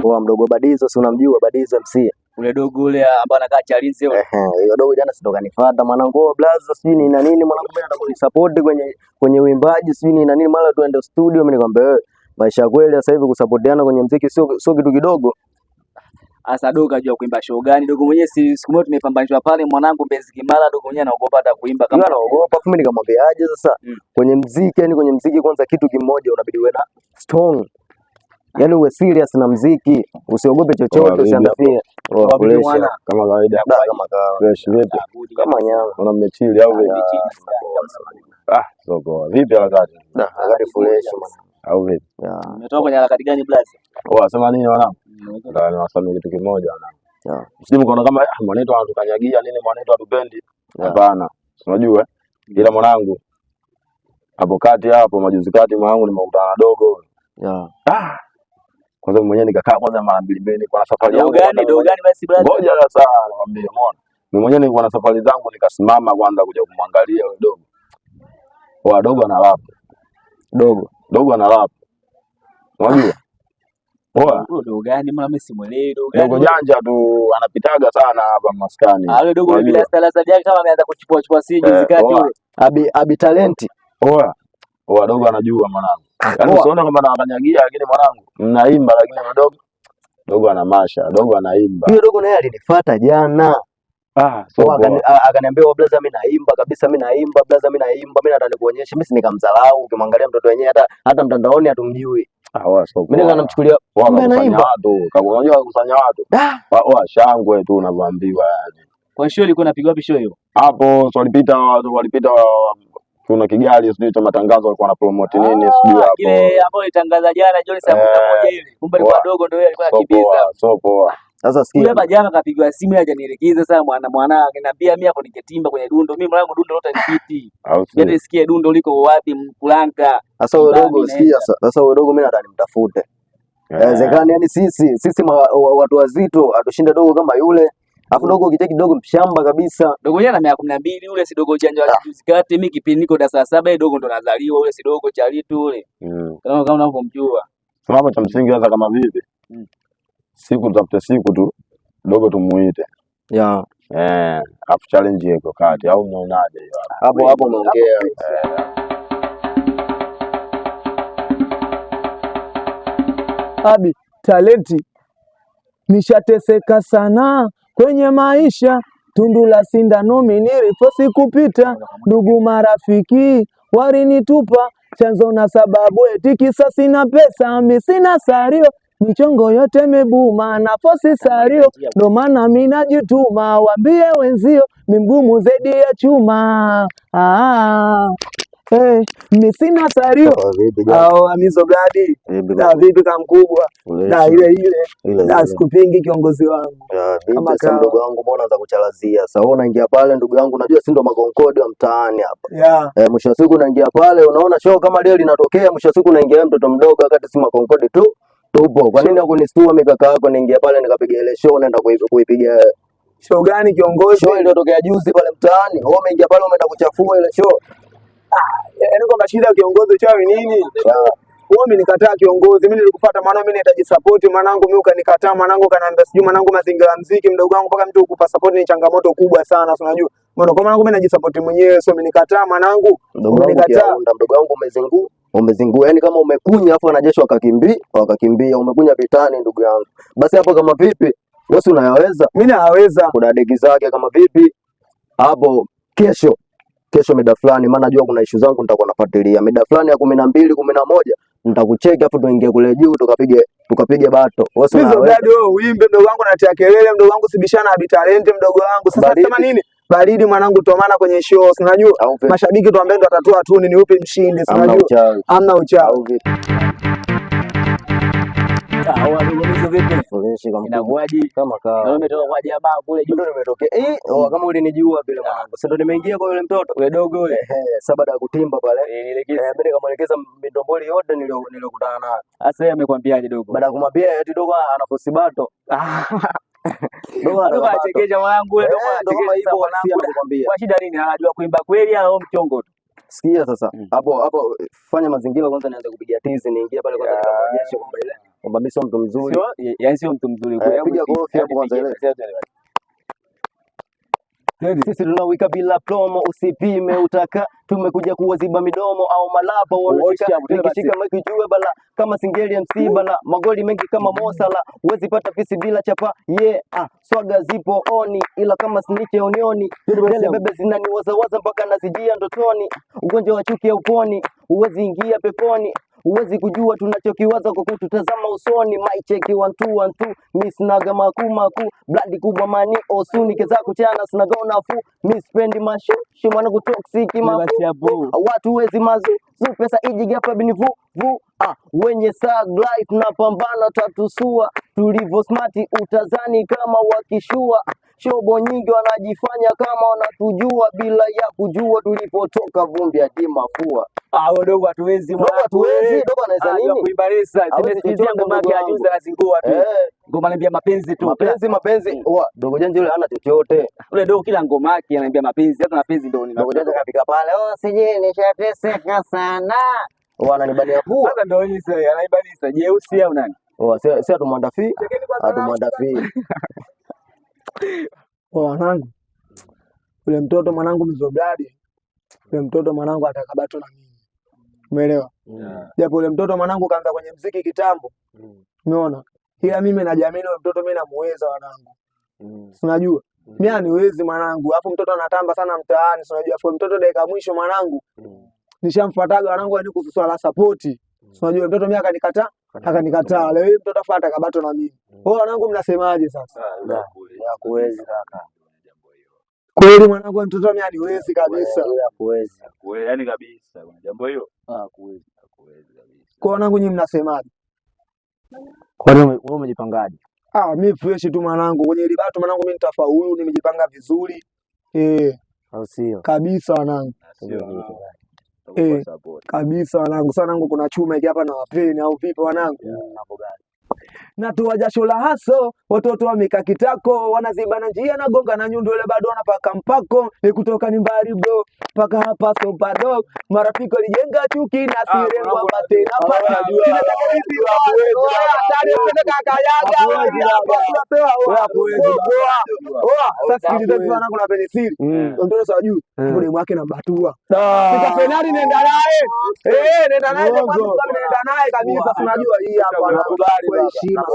Kwa mdogo Badizo, si unamjua Badizo MC? Ule dogo ule ambaye anakaa Chalinze yule. Hiyo dogo jana sitoka nifuata mwanangu blaza sijui ni nini mwanangu mimi nataka kunisupport kwenye uimbaji sijui ni nini mara tuende studio mimi nikwambia wewe maisha kweli sasa hivi kusupportiana kwenye muziki sio kitu kidogo. Asa dogo kajua kuimba show gani? Dogo mwenyewe siku moja tumepambanishwa pale mwanangu Mbezi Kimara, dogo mwenyewe anaogopa hata kuimba kama anaogopa. Mimi nikamwambia aje sasa kwenye muziki, yani kwenye muziki kwanza kitu kimoja unabidi uwe na strong. Yaani uwe serious na muziki, usiogope chochote, usiandafie. Kama kawaida fresh vipi? Kama nyama. Una mmechili au vipi? Soko. Vipi harakati? Harakati fresh au vipi? Umetoka kwenye harakati gani blaza? Wasema nini wanangu? Ndio niwasamia kitu kimoja wanangu. Sisi mkono kama mwanetu anatukanyagia nini, mwanetu atupendi. Hapana. Unajua? Ila mwanangu hapo kati hapo majuzi kati mwanangu nimekutana dogo. Kwanza mwenyewe nikakaa kwanza mara mbili kwa safari yangu. Dogo gani basi brother? Ngoja sasa nakwambia umeona. Mimi mwenyewe nilikuwa na safari zangu nikasimama kwanza kuja kumwangalia yule dogo. Dogo ana rap. Dogo ana rap. Unajua? Dogo gani mbona mimi simuelewi dogo gani? Dogo janja tu anapitaga sana hapa maskani. Yule dogo bila stala yake kama ameanza kuchipua siji zikati yule. Abi talenti. Dogo anajua mwanangu. Yaani usione kwamba anakanyagia lakini mwanangu mnaimba lakini dogo ana masha, dogo anaimba. Hiyo dogo naye alinifuata jana. Akaniambia blaza mimi naimba kabisa, mimi naimba blaza, mimi naimba, mimi nataka nikuonyeshe. Mimi nikamdharau, ukimwangalia mtoto wenyewe hata mtandaoni hatumjui. Mimi nikamchukulia kusanya watu, kama unajua kusanya watu. Shangwe tu unavyoambiwa yani. Kwa show ilikuwa inapigwa wapi show hiyo? Hapo walipita kuna kigali sijui cha matangazo walikuwa na promote nini sijui hapo. Ile ambayo itangaza jana John saa 11 hivi. Kumbe alikuwa dogo ndio yeye alikuwa akibisa. So poa. Sasa sikia. Hapa jana kapigwa simu hajanielekeza sana mwana akaniambia mimi hapo ningetimba kwenye dundo. Mimi mwanangu dundo lote nipiti. Yaani nisikie dundo liko wapi Mkulanka. Sasa wewe dogo sikia sasa wewe dogo mimi nataka nimtafute. Inawezekana yani sisi watu wazito atushinde dogo kama yule. Alafu dogo kicheki dogo mshamba kabisa. Dogo yeye ana miaka 12 yule si dogo janja wa juzi kati. Mimi kipindi niko darasa 7 dogo ndo nazaliwa yule si dogo chalitu yule. Kama unavyomjua. Sababu cha msingi hata kama vipi. Siku tutafute siku tu dogo tumuite. Afu challenge yako kati au unaonaje hiyo? Hapo umeongea. Abi talenti nishateseka sana kwenye maisha, tundu la sindano nilifosi kupita, ndugu marafiki walinitupa, chanzo na sababu eti kisa sina pesa, mimi sina sario, michongo yote mebuma na fosi sario, ndo maana mimi najituma, waambie wenzio mimi mgumu zaidi ya chuma. Mimi sina sario. Amizo bladi. Vipi kama mkubwa? Ile sikupingi kiongozi wangu. Kama ndugu wangu mbona unaanza kuchalazia? Sasa wewe unaingia pale ndugu yangu, unajua si ndo makonkodi wa mtaani hapa. Mwisho wa siku unaingia pale unaona show kama leo linatokea, mwisho wa siku unaingia mtoto mdogo wakati si makonkodi tu. Tupo. Kwa nini hukunistua mimi kaka yako niingia pale nikapiga ile show naenda kuipiga show gani kiongozi? Show iliyotokea juzi pale mtaani. Wewe umeingia pale umeenda kuchafua ile show. Yaani kwa mashida kiongozi chawi nini? Wewe umenikataa kiongozi, mimi nilikufuata maana mimi nahitaji support mwanangu, mimi ukanikataa mwanangu, kanaambia sijui mwanangu mazingira ya muziki mdogo wangu, mpaka mtu ukupa support ni changamoto kubwa sana, unajua. Maana kwa mwanangu mimi najisupport mwenyewe, sio umenikataa mwanangu. Umenikataa mdogo wangu, umezingua yani kama umekunya afu wanajeshi wakakimbia, umekunya vitani ndugu yangu. Basi hapo kama vipi? Wewe unayaweza? Mimi naweza. Kuna deki zake kama vipi? Hapo kesho mida fulani, maana najua kuna issue zangu nitakuwa nafuatilia. Mida fulani ya 12 11 nitakucheki afu tuingie kule juu tukapige bato. Hizo gadi wewe uimbe mdogo wangu, natia kelele mdogo wangu, sibishana Abi talent mdogo wangu. Sasa sema nini? Baridi mwanangu, tomana kwenye show, unajua. Mashabiki tuambie ndo atatoa tuni ni upi mshindi, unajua. Hamna uchawi. Inakuaje kama na umetoka kwa jamaa kule juu nimetokea kama ulinijua vile mwanangu, si ndo nimeingia kwa yule mtoto yule dogo yule baada ya kutimba pale mimi nikamwelekeza midomboli yote niliyokutana nayo. Sasa yeye amekwambiaje dogo? Baada ya kumwambia eti dogo anafosi bato dogo anachekeja mwanangu yule, dogo kama hivyo wanakwambia kwa shida nini? Anajua kuimba kweli au mchongo tu? Sikia sasa hapo fanya mazingira kwanza, nianze kupiga tizi, niingia pale kwanza nikaonyesha kwamba ile kwamba mimi sio mtu mzuri. Yaani sio mtu mzuri. Piga gorofi hapo kwanza ile. Sisi tunawika bila promo, usipime utaka. Tumekuja kuwaziba midomo au malapa wanashika. Nikishika mic jue bala kama singeli MC bala. Magoli mengi kama Mosala. Huwezi pata pisi bila chapa. Swaga zipo oni ila kama sniche onioni. Dele bebe zinaniwaza mpaka nasijia ndotoni. Ugonjwa wa chuki ya uponi. Huwezi ingia peponi. Huwezi kujua tunachokiwaza kwa kututazama usoni. My check 1 2 1 2 miss naga maku blood kubwa mani osuni keza kuchana sinagona fu miss spendi mashu shimwana ku toxic mafu watu wezi mazu pesa ijigapa binivu wenye sag life tunapambana tatusua tulivyo smart utazani kama wakishua shobo nyingi wanajifanya kama wanatujua bila ya kujua tulipotoka vumbi hadi mafua. Dogo hatuwezi dogo anaweza nini? Kuibarisa. Simesikia ngoma yake ajuza na zingua tu. Ngoma anambia mapenzi tu. Mapenzi. Dogo Janja yule hana chochote. Ule dogo kila ngoma yake anambia mapenzi, hata mapenzi ndio dogo Janja kafika pale. Sije nishateseka sana. Ananibania pua. Sasa ndio hii sasa anaibanisa. Jeusi au nani? Si atumwandafi. Wanangu. Ule mtoto mwanangu mzobladi. Ule mtoto mwanangu atakabato na mimi. Umeelewa? Japo ule mtoto mwanangu kaanza kwenye muziki kitambo. Umeona? Ila mimi najiamini ule mtoto mimi namuweza wanangu. Unajua? Mimi aniwezi mwanangu. Hapo mtoto anatamba sana mtaani. Unajua hapo mtoto dakika mwisho mwanangu. Nishamfuataga wanangu hadi kuhusu swala support. Unajua mtoto mimi akanikataa. Leo hii mtoto afuata kabato na mimi. Wanangu mnasemaje sasa? Hakuwezi kaka. Kweli mwanangu mtoto mimi aniwezi kabisa. Hakuwezi. Yaani kabisa kuna jambo hilo. Hakuwezi kabisa. Kwa wanangu nyinyi mnasemaje? Kwa nini wewe umejipangaje? Mimi fresh tu mwanangu. Kwenye libato mwanangu mimi nitafaulu, nimejipanga vizuri. Au sio? Kabisa wanangu. Kabisa wanangu. Sana wanangu kuna chuma hiki hapa na wapeni au vipi wanangu? Mambo gani? Natoa jasho la haso, watoto wameka kitako, wanazibana njia na gonga na nyundo ile bado wanapaka mpako, ni kutoka ni mbali bro, paka hapa so bado, marafiki walijenga chuki na sirengwa bate na pata jua. Sasa sikiliza wanangu na penisili. Ndio sawa juu. Kule mwake na batua. Fika penali nenda naye. Nenda naye nenda naye kabisa tunajua hii hapa anakubali kwa heshima.